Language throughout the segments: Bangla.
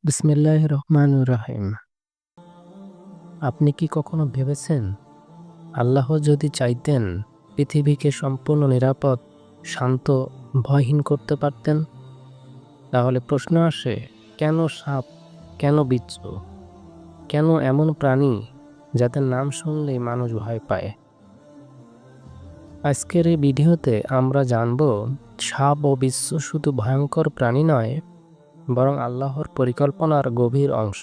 বিসমিল্লাহির রহমানির রহিম। আপনি কি কখনো ভেবেছেন, আল্লাহ যদি চাইতেন পৃথিবীকে সম্পূর্ণ নিরাপদ, শান্ত, ভয়হীন করতে পারতেন? তাহলে প্রশ্ন আসে, কেন সাপ, কেন বিচ্ছু, কেন এমন প্রাণী যাদের নাম শুনলেই মানুষ ভয় পায়? আজকের এই ভিডিওতে আমরা জানব, সাপ ও বিচ্ছু শুধু ভয়ঙ্কর প্রাণী নয়, বরং আল্লাহর পরিকল্পনার গভীর অংশ।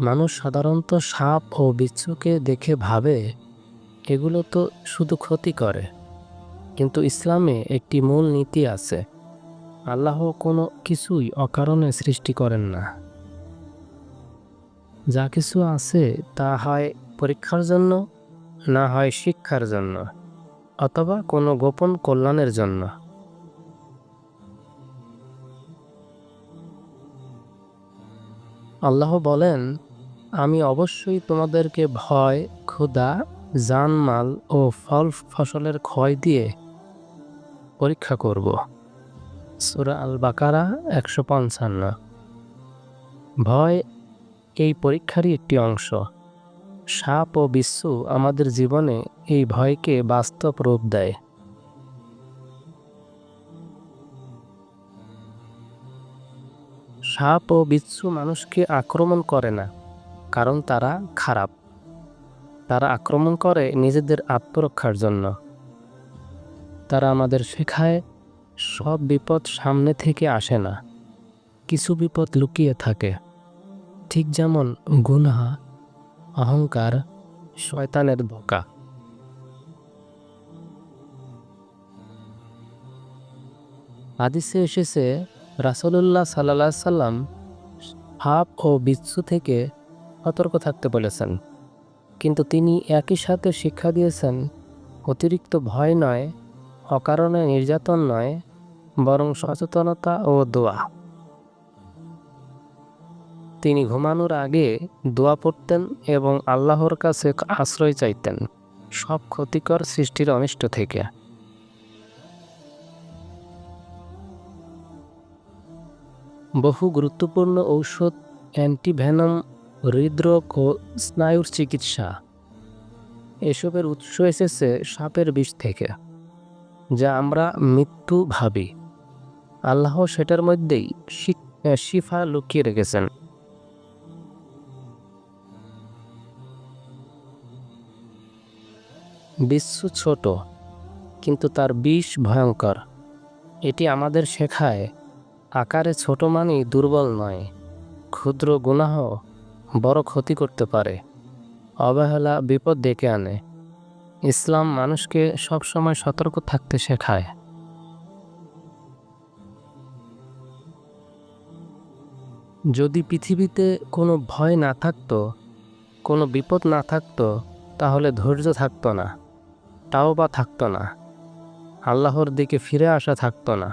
মানুষ সাধারণত সাপ ও বিচ্ছুকে দেখে ভাবে এগুলো তো শুধু ক্ষতি করে, কিন্তু ইসলামে একটি মূল নীতি আছে। আল্লাহ কোনো কিছুই অকারণে সৃষ্টি করেন না। যা কিছু আছে তা হয় পরীক্ষার জন্য, না হয় শিক্ষার জন্য, অথবা কোনো গোপন কল্যাণের জন্য। আল্লাহ বলেন, আমি অবশ্যই তোমাদেরকে ভয়, ক্ষুধা, জানমাল ও ফল ফসলের ক্ষয় দিয়ে পরীক্ষা করব। সূরা আল বাকারা ১৫৫। ভয় এই পরীক্ষারই একটি অংশ। সাপ ও বিচ্ছু আমাদের জীবনে এই ভয়কে বাস্তব রূপ দেয়। সাপ ও বিচ্ছু মানুষকে আক্রমণ করে না কারণ তারা খারাপ। তারা আক্রমণ করে নিজেদের আত্মরক্ষার জন্য। তারা আমাদের শেখায়, সব বিপদ সামনে থেকে আসে না, কিছু বিপদ লুকিয়ে থাকে। ঠিক যেমন গুনাহ, অহংকার, শয়তানের ধোঁকা। হাদিসে এসেছে, রাসূলুল্লাহ সাল্লাল্লাহু আলাইহি সাল্লাম সাপ ও বিচ্ছু থেকে সতর্ক থাকতে বলেছেন, কিন্তু তিনি একই সাথে শিক্ষা দিয়েছেন, অতিরিক্ত ভয় নয়, অকারণে নির্যাতন নয়, বরং সচেতনতা ও দোয়া। তিনি ঘুমানোর আগে দোয়া পড়তেন এবং আল্লাহর কাছে আশ্রয় চাইতেন সব ক্ষতিকর সৃষ্টির অনিষ্ট থেকে। বহু গুরুত্বপূর্ণ ঔষধ, অ্যান্টিভেনম, হৃদরোগ ও স্নায়ুর চিকিৎসা, এসবের উৎস এসেছে সাপের বিষ থেকে, যা আমরা মৃত্যু ভাবি। আল্লাহ সেটার মধ্যেই শিফা লুকিয়ে রেখেছেন। বিচ্ছু ছোট, কিন্তু তার বিষ ভয়ঙ্কর। এটি আমাদের শেখায়, আকারে ছোট মানেই দুর্বল নয়। ক্ষুদ্র গুনাহ বড় ক্ষতি করতে পারে। অবহেলা বিপদ ডেকে আনে। ইসলাম মানুষকে সবসময় সতর্ক থাকতে শেখায়। যদি পৃথিবীতে কোনো ভয় না থাকতো, কোনো বিপদ না থাকতো, তাহলে ধৈর্য থাকতো না, তাওবা থাকতো না, আল্লাহর দিকে ফিরে আসা থাকতো না।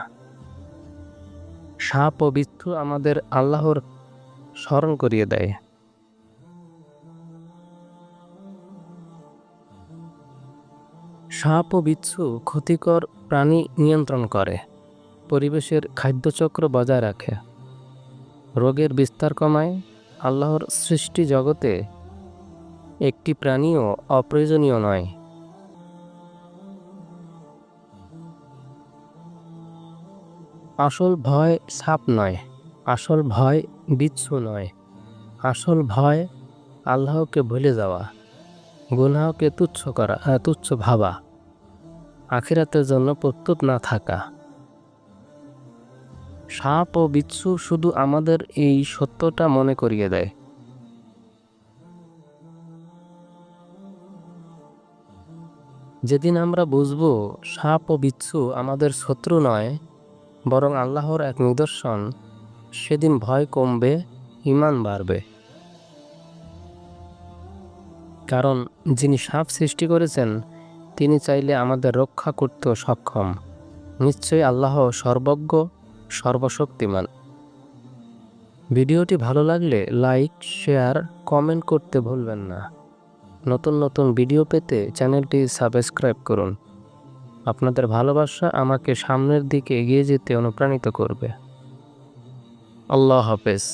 সাপ ও বিচ্ছু আমাদের আল্লাহর স্মরণ করিয়ে দেয়। সাপ ও বিচ্ছু ক্ষতিকর প্রাণী নিয়ন্ত্রণ করে, পরিবেশের খাদ্যচক্র বজায় রাখে, রোগের বিস্তার কমায়। আল্লাহর সৃষ্টি জগতে একটি প্রাণীও অপ্রয়োজনীয় নয়। আসল ভয় সাপ নয়, আসল ভয় বিচ্ছু নয়। আসল ভয় আল্লাহকে ভুলে যাওয়া, গুনাহকে তুচ্ছ ভাবা, আখিরাতের জন্য প্রস্তুত না থাকা। সাপ ও বিচ্ছু শুধু আমাদের এই সত্যটা মনে করিয়ে দেয়। যেদিন আমরা বুঝব সাপ ও বিচ্ছু আমাদের শত্রু নয়, বরং আল্লাহর এক নিদর্শন, সেদিন ভয় কমবে, ঈমান বাড়বে। কারণ যিনি সাপ সৃষ্টি করেছেন, তিনি চাইলে আমাদের রক্ষা করতেও সক্ষম। নিশ্চয়ই আল্লাহ সর্বজ্ঞ, সর্বশক্তিমান। ভিডিওটি ভালো লাগলে লাইক, শেয়ার, কমেন্ট করতে ভুলবেন না। নতুন নতুন ভিডিও পেতে চ্যানেলটি সাবস্ক্রাইব করুন। আপনাদের ভালোবাসা আমাকে সামনের দিকে এগিয়ে যেতে অনুপ্রাণিত করবে। আল্লাহ হাফেজ।